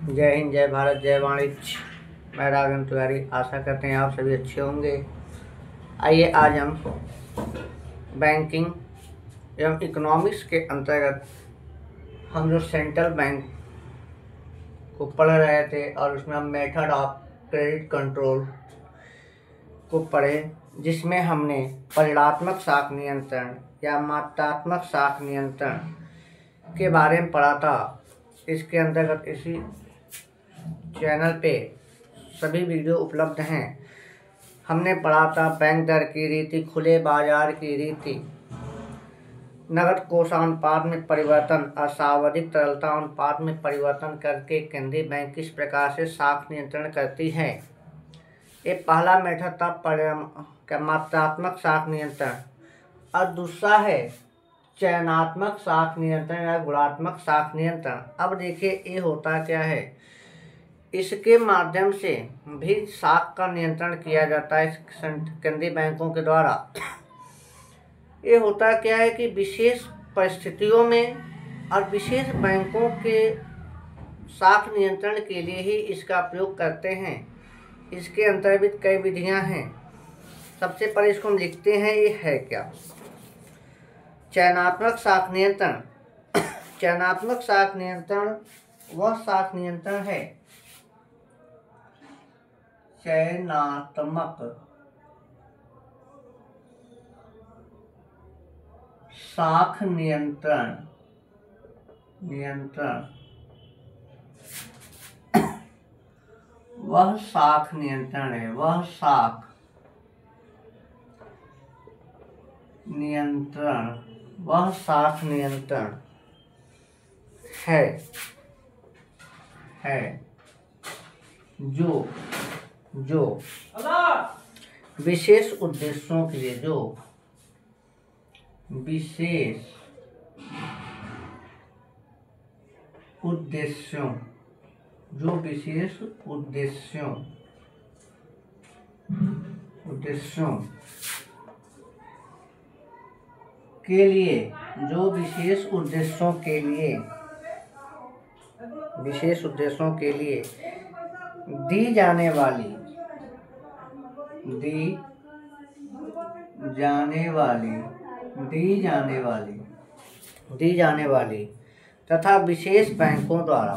जय हिंद, जय भारत, जय वाणिज्य। मैं राघवेंद्र तिवारी। आशा करते हैं आप सभी अच्छे होंगे। आइए आज हम बैंकिंग एवं इकोनॉमिक्स के अंतर्गत हम जो सेंट्रल बैंक को पढ़ रहे थे और उसमें हम मेथड ऑफ क्रेडिट कंट्रोल को पढ़े, जिसमें हमने परिणात्मक शाख नियंत्रण या मात्रात्मक शाख नियंत्रण के बारे में पढ़ा था। इसके अंतर्गत इसी चैनल पे सभी वीडियो उपलब्ध हैं। हमने पढ़ा था बैंक दर की रीति, खुले बाजार की रीति, नकद कोषानुपात में परिवर्तन, असावधिक तरलता अनुपात में परिवर्तन करके केंद्रीय बैंक किस प्रकार से शाख नियंत्रण करती है। ये पहला मेथड था मात्रात्मक शाख नियंत्रण, और दूसरा है चयनात्मक शाख नियंत्रण या गुणात्मक शाख नियंत्रण। अब देखिए ये होता क्या है। इसके माध्यम से भी शाख का नियंत्रण किया जाता है केंद्रीय बैंकों के द्वारा। ये होता क्या है कि विशेष परिस्थितियों में और विशेष बैंकों के शाख नियंत्रण के लिए ही इसका प्रयोग करते हैं। इसके अंतर्गत कई विधियां हैं। सबसे पहले इसको हम लिखते हैं, ये है क्या? चयनात्मक शाख नियंत्रण। चयनात्मक शाख नियंत्रण वह शाख नियंत्रण है चयनात्मक शाख नियंत्रण वह शाख नियंत्रण है, वह शाख नियंत्रण है जो विशेष उद्देश्यों के लिए, जो विशेष उद्देश्यों के लिए दी जाने वाली तथा विशेष बैंकों द्वारा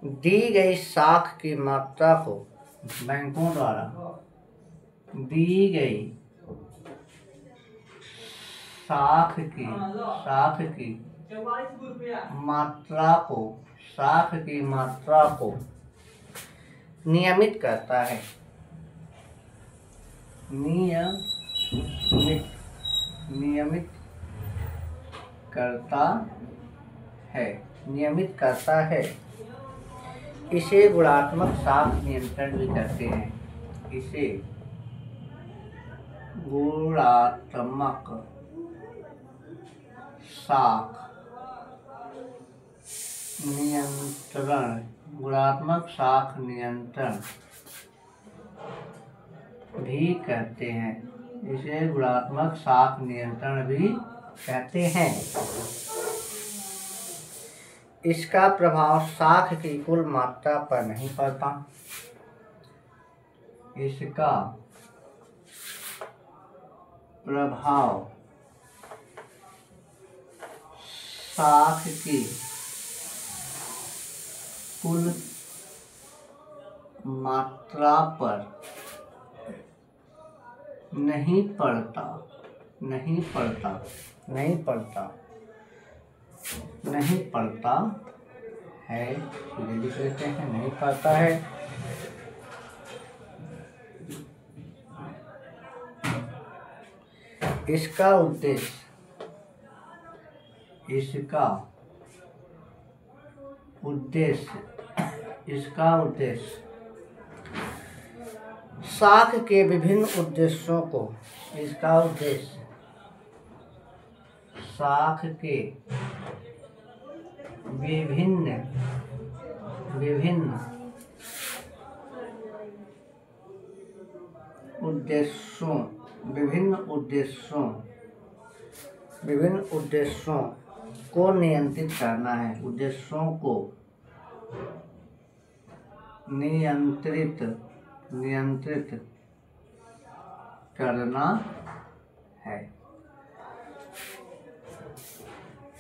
दी गई शाख की मात्रा को, बैंकों द्वारा दी गई शाख की मात्रा को नियमित करता है। नियमित करता है। इसे गुणात्मक शाख नियंत्रण भी कहते हैं। इसे गुणात्मक शाख नियंत्रण भी कहते हैं। इसे गुणात्मक शाख नियंत्रण भी कहते हैं। इसका प्रभाव शाख की कुल मात्रा पर नहीं पड़ता। इसका प्रभाव शाख की कुल मात्रा पर नहीं पड़ता है। लिख लेते हैं, नहीं पड़ता है। इसका उद्देश्य शाख के विभिन्न उद्देश्यों को, शाख के विभिन्न विभिन्न उद्देश्यों को नियंत्रित करना है, उद्देश्यों को नियंत्रित करना है।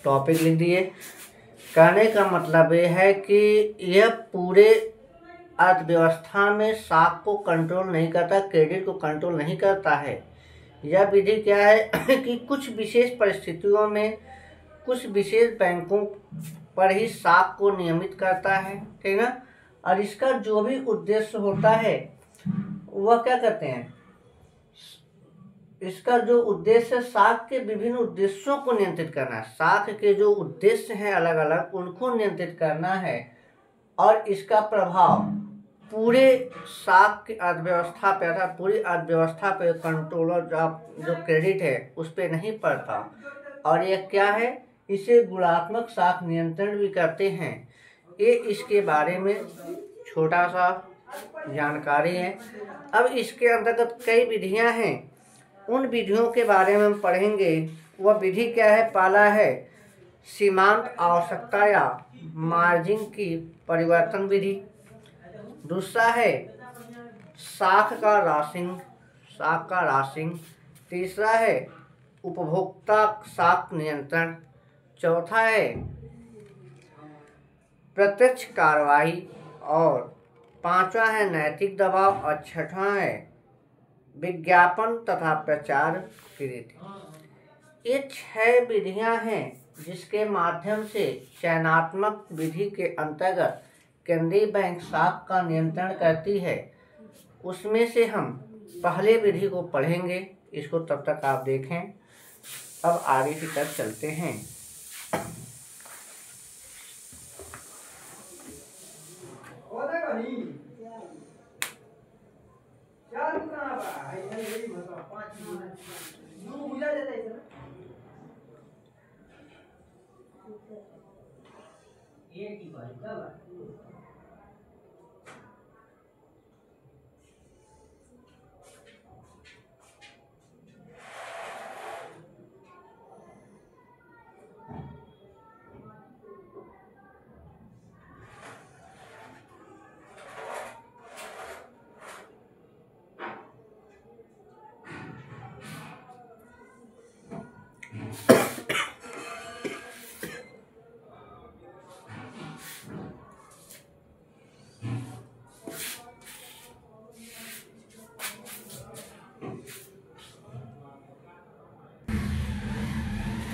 टॉपिक लिख दिए। कहने का मतलब ये है कि यह पूरे अर्थव्यवस्था में शॉक को कंट्रोल नहीं करता, क्रेडिट को कंट्रोल नहीं करता है। यह विधि क्या है कि कुछ विशेष परिस्थितियों में कुछ विशेष बैंकों पर ही शॉक को नियमित करता है, ठीक ना। और इसका जो भी उद्देश्य होता है वह क्या कहते हैं, इसका जो उद्देश्य शॉक के विभिन्न उद्देश्यों को नियंत्रित करना है, शॉक के जो उद्देश्य हैं अलग अलग उनको नियंत्रित करना है और इसका प्रभाव पूरे शॉक की अर्थव्यवस्था पे अर्थात पूरी अर्थव्यवस्था पे कंट्रोलर जो क्रेडिट है उस पर नहीं पड़ता। और यह क्या है, इसे गुणात्मक शॉक नियंत्रण भी करते हैं। ये इसके बारे में छोटा सा जानकारी है। अब इसके अंतर्गत कई विधियां हैं, उन विधियों के बारे में हम पढ़ेंगे। वह विधि क्या है, पहला है सीमांत आवश्यकता या मार्जिन की परिवर्तन विधि, दूसरा है शॉक का राशिंग, तीसरा है उपभोक्ता शॉक नियंत्रण, चौथा है प्रत्यक्ष कार्रवाई और पांचवा है नैतिक दबाव और छठवां है विज्ञापन तथा प्रचार विधि। ये 6 विधियां हैं जिसके माध्यम से चयनात्मक विधि के अंतर्गत केंद्रीय बैंक शॉक का नियंत्रण करती है। उसमें से हम पहले विधि को पढ़ेंगे, इसको तब तक आप देखें। अब आगे की तरफ चलते हैं।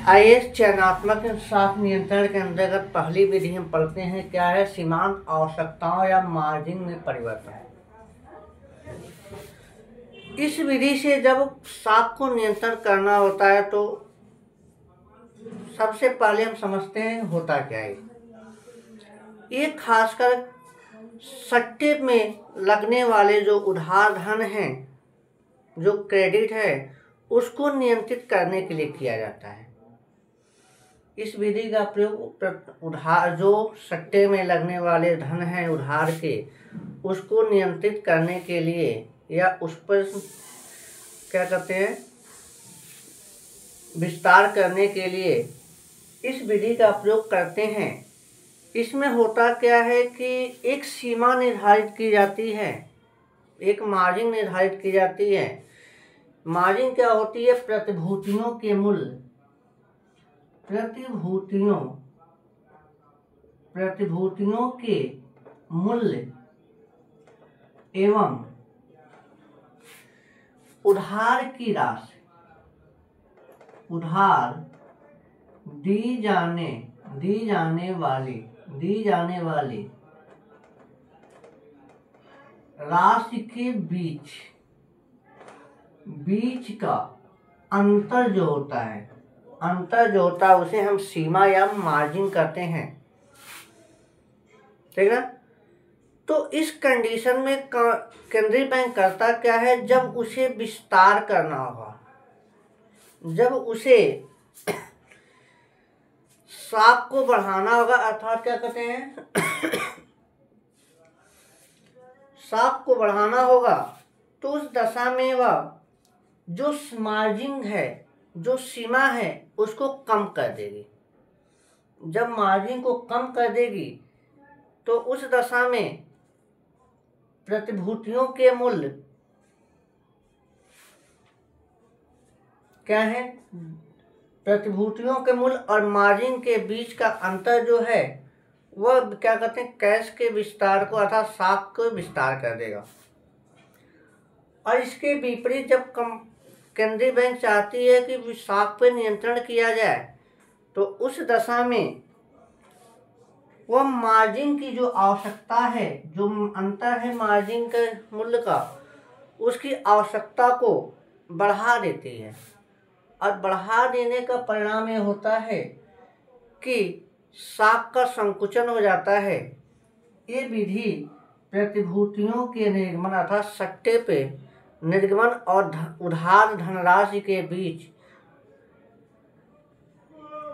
आइए चयनात्मक शॉक नियंत्रण के अंतर्गत पहली विधि हम पढ़ते हैं, क्या है, सीमांत आवश्यकताओं या मार्जिन में परिवर्तन। इस विधि से जब शॉक को नियंत्रण करना होता है तो सबसे पहले हम समझते हैं होता क्या है। ये खासकर सट्टे में लगने वाले जो उधार धन हैं, जो क्रेडिट है, उसको नियंत्रित करने के लिए किया जाता है। इस विधि का प्रयोग उधार जो सट्टे में लगने वाले धन हैं उधार के, उसको नियंत्रित करने के लिए या उस पर क्या कहते हैं विस्तार करने के लिए इस विधि का प्रयोग करते हैं। इसमें होता क्या है कि एक सीमा निर्धारित की जाती है, एक मार्जिन निर्धारित की जाती है। मार्जिन क्या होती है, प्रतिभूतियों के मूल्य, प्रतिभूतियों के मूल्य एवं उधार की राशि, उधार दी जाने वाली राशि के बीच का अंतर जो होता है, उसे हम सीमा या मार्जिन कहते हैं, ठीक है। तो इस कंडीशन में केंद्रीय बैंक करता क्या है, जब उसे विस्तार करना होगा, जब उसे शॉक को बढ़ाना होगा, अर्थात क्या कहते हैं शॉक को बढ़ाना होगा, तो उस दशा में वह जो मार्जिन है, जो सीमा है, उसको कम कर देगी। जब मार्जिन को कम कर देगी तो उस दशा में प्रतिभूतियों के मूल्य क्या है, प्रतिभूतियों के मूल्य और मार्जिन के बीच का अंतर जो है वह क्या कहते हैं, कैश के विस्तार को अर्थात साख को विस्तार कर देगा। और इसके विपरीत जब केंद्रीय बैंक चाहती है कि साख पर नियंत्रण किया जाए तो उस दशा में वह मार्जिन की जो आवश्यकता है, जो अंतर है मार्जिन के मूल्य का, उसकी आवश्यकता को बढ़ा देती है। और बढ़ा देने का परिणाम ये होता है कि साख का संकुचन हो जाता है। ये विधि प्रतिभूतियों के निर्गमन अर्थात सट्टे पे निर्गमन और उधार धनराशि के बीच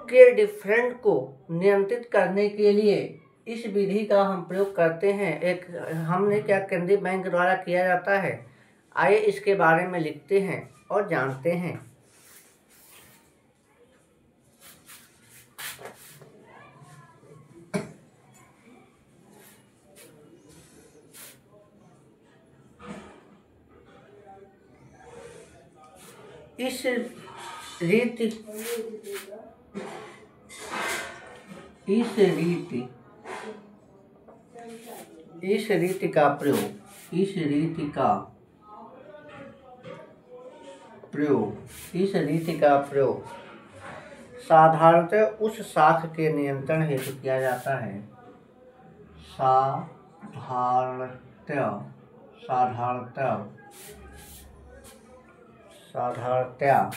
के डिफरेंट को नियंत्रित करने के लिए इस विधि का हम प्रयोग करते हैं। हमने क्या केंद्रीय बैंक द्वारा किया जाता है, आइए इसके बारे में लिखते हैं और जानते हैं। इस रीति का प्रयोग साधारणतः उस साख के नियंत्रण हेतु किया जाता है। साधारणतया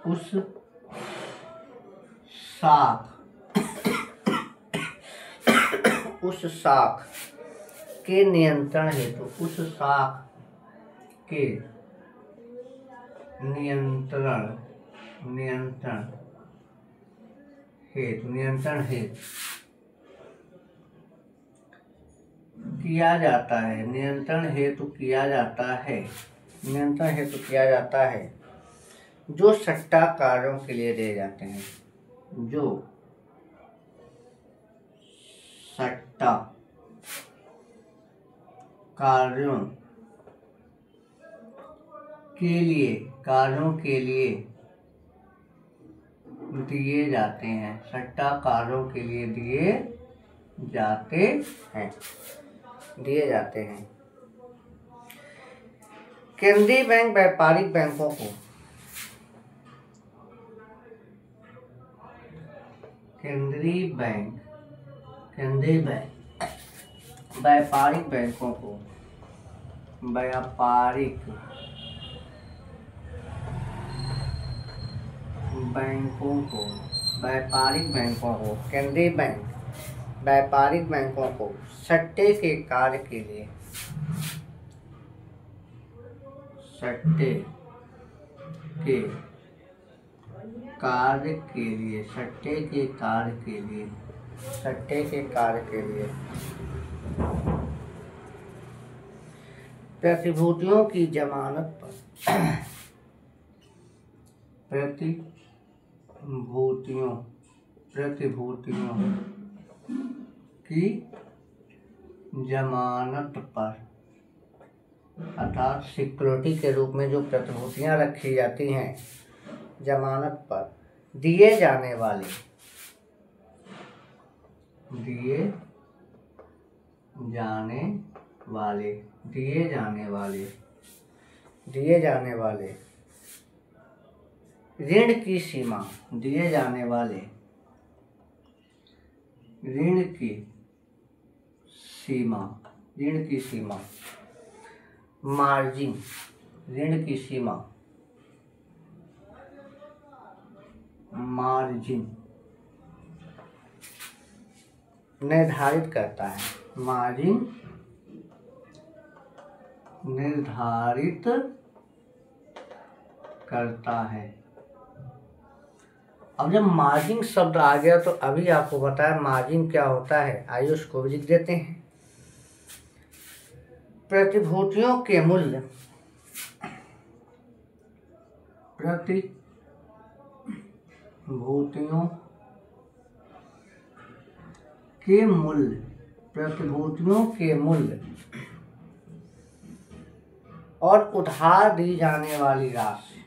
उस साख के नियंत्रण हेतु किया जाता है जो सट्टा कार्यों के लिए दिए जाते हैं, जो सट्टा कार्यों के लिए दिए जाते हैं, सट्टा कार्यों के लिए दिए जाते हैं। केंद्रीय बैंक व्यापारिक बैंकों को व्यापारिक बैंकों को केंद्रीय बैंक व्यापारिक बैंकों को सट्टे के कार्य के लिए प्रतिभूतियों की जमानत पर अर्थात सिक्योरिटी के रूप में जो प्रतिभूतियां रखी जाती हैं, जमानत पर दिए जाने वाले ऋण की सीमा मार्जिन निर्धारित करता है। अब जब मार्जिन शब्द आ गया तो अभी आपको बताया मार्जिन क्या होता है, आइए उसको भी लिख देते हैं। प्रतिभूतियों के मूल्य प्रतिभूतियों के मूल्य और उधार दी जाने वाली राशि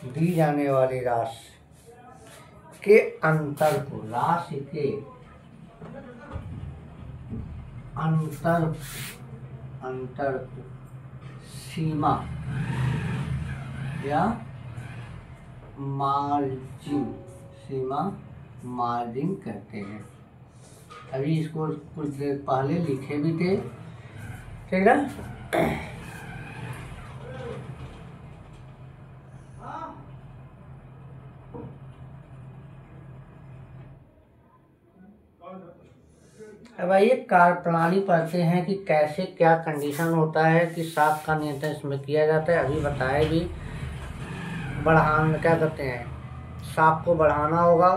दी जाने वाली राशि के अंतर को सीमा या मार्जिन कहते हैं। अभी इसको कुछ देर पहले लिखे भी थे, ठीक है। अब आइए कार्यप्रणाली पढ़ते हैं कि कैसे क्या कंडीशन होता है कि साख का नियंत्रण इसमें किया जाता है। अभी बताए भी बढ़ाना क्या करते हैं, साख को बढ़ाना होगा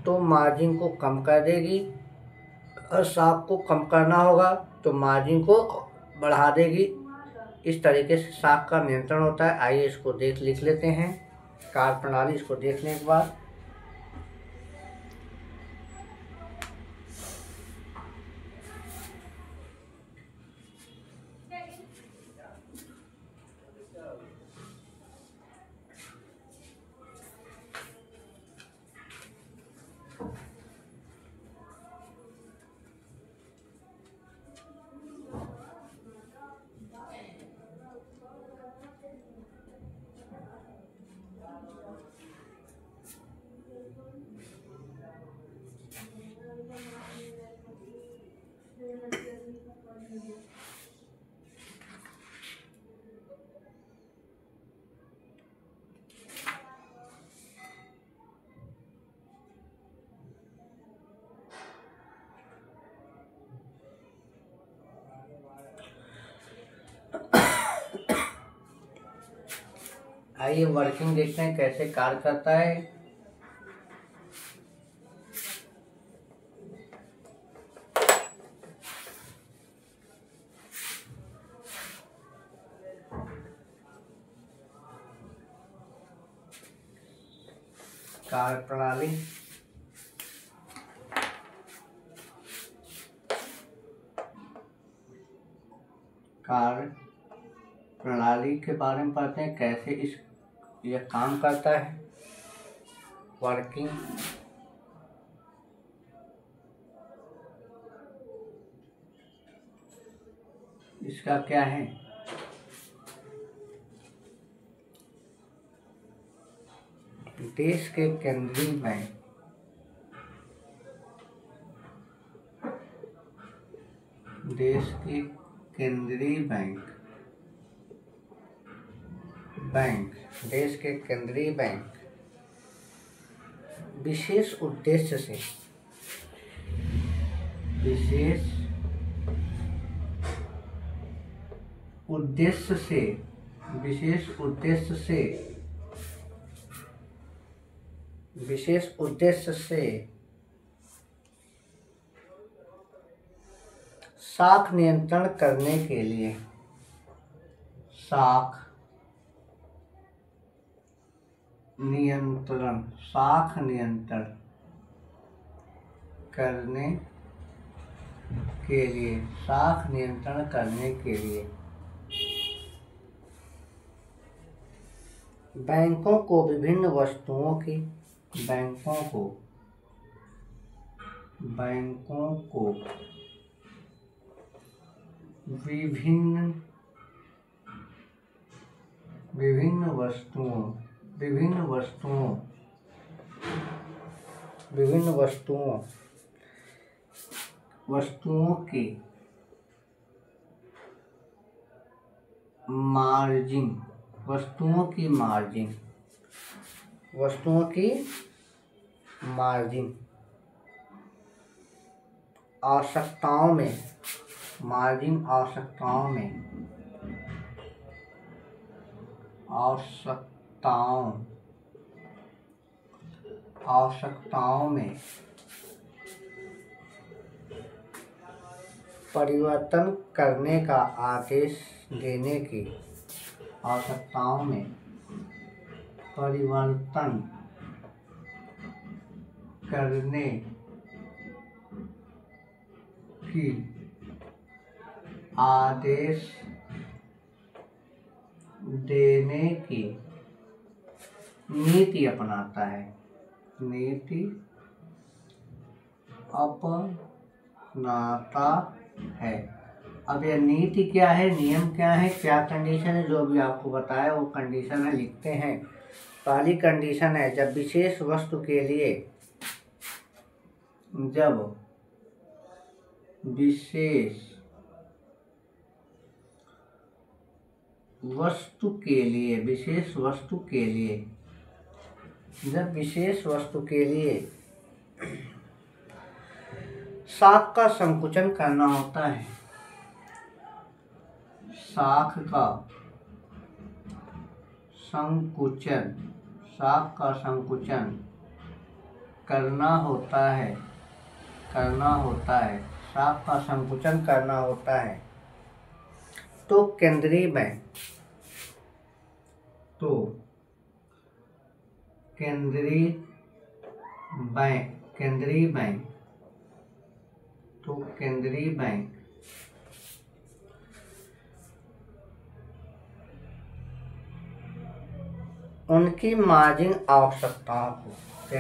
तो मार्जिन को कम कर देगी, और साख को कम करना होगा तो मार्जिन को बढ़ा देगी। इस तरीके से साख का नियंत्रण होता है। आइए इसको लिख लेते हैं कार्यप्रणाली। इसको देखने के बाद आइए वर्किंग देखते हैं कैसे कार्य करता है। कार्यप्रणाली के बारे में पढ़ते हैं, कैसे यह काम करता है। वर्किंग इसका क्या है, देश के केंद्रीय बैंक देश के केंद्रीय बैंक विशेष उद्देश्य से साख नियंत्रण करने के लिए साख नियंत्रण करने के लिए बैंकों को विभिन्न वस्तुओं की विभिन्न वस्तुओं की मार्जिन आवश्यकताओं में आवश्यकताओं में परिवर्तन करने का आदेश देने की आवश्यकताओं में परिवर्तन करने की आदेश देने की नीति अपनाता है। नीति अपनाता है। अब यह नीति क्या है, नियम क्या है, क्या कंडीशन है, जो भी आपको बताया वो कंडीशन है, लिखते हैं। पहली कंडीशन है, जब विशेष वस्तु के लिए साख का संकुचन करना होता है। साख का संकुचन करना होता है। साख का संकुचन करना होता है तो केंद्रीय बैंक उनकी मार्जिन आवश्यकताओं को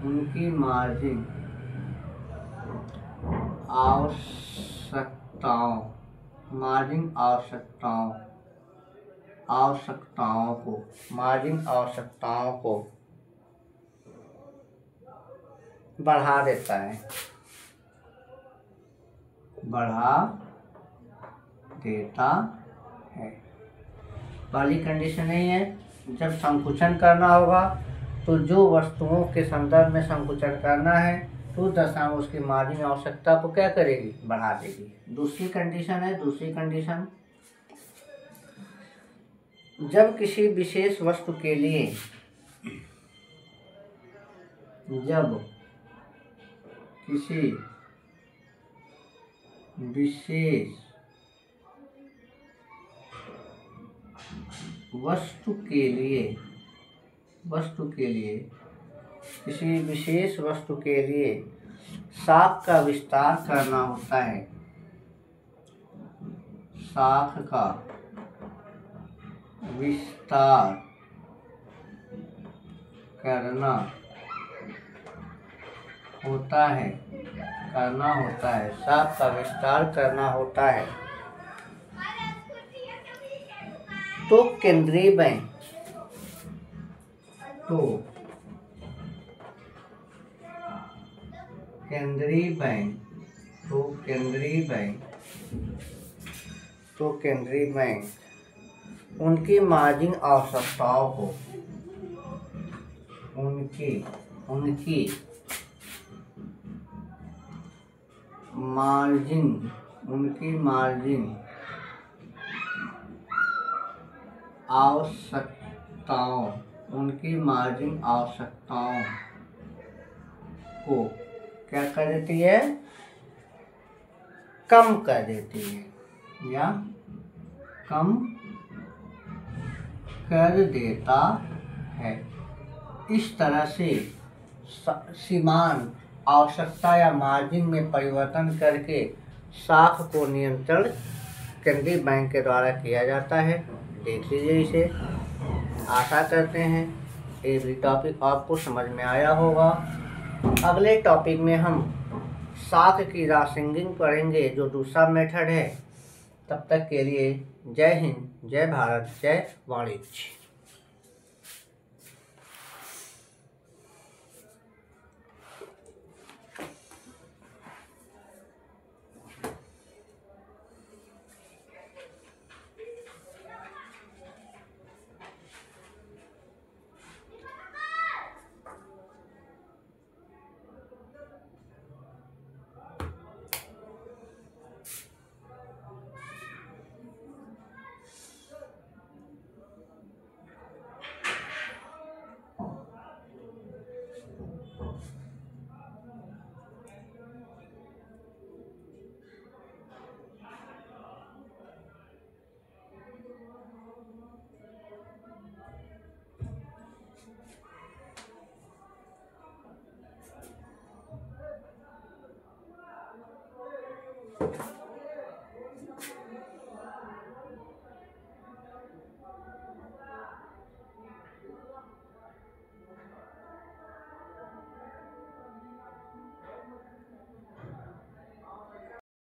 उनकी मार्जिन आवश्यकताओं को बढ़ा देता है। पहली कंडीशन यही है, जब संकुचन करना होगा तो जो वस्तुओं के संदर्भ में संकुचन करना है तो उस दशा में उसकी मार्जिन आवश्यकता को क्या करेगी, बढ़ा देगी। दूसरी कंडीशन जब किसी विशेष वस्तु के लिए साख का विस्तार करना होता है। साख का विस्तार करना होता है। साख का विस्तार करना होता है तो केंद्रीय बैंक उनकी मार्जिन आवश्यकताओं को क्या कर देती है, कम कर देती है या कम कर देता है। इस तरह से सीमांत आवश्यकता या मार्जिन में परिवर्तन करके साख को नियंत्रण केंद्रीय बैंक के द्वारा किया जाता है। देख लीजिए इसे। आशा करते हैं ये भी टॉपिक आपको समझ में आया होगा। अगले टॉपिक में हम साख की राशिंगिंग पढ़ेंगे, जो दूसरा मेथड है। तब तक के लिए जय हिंद, जय भारत, जय वाणिज्य।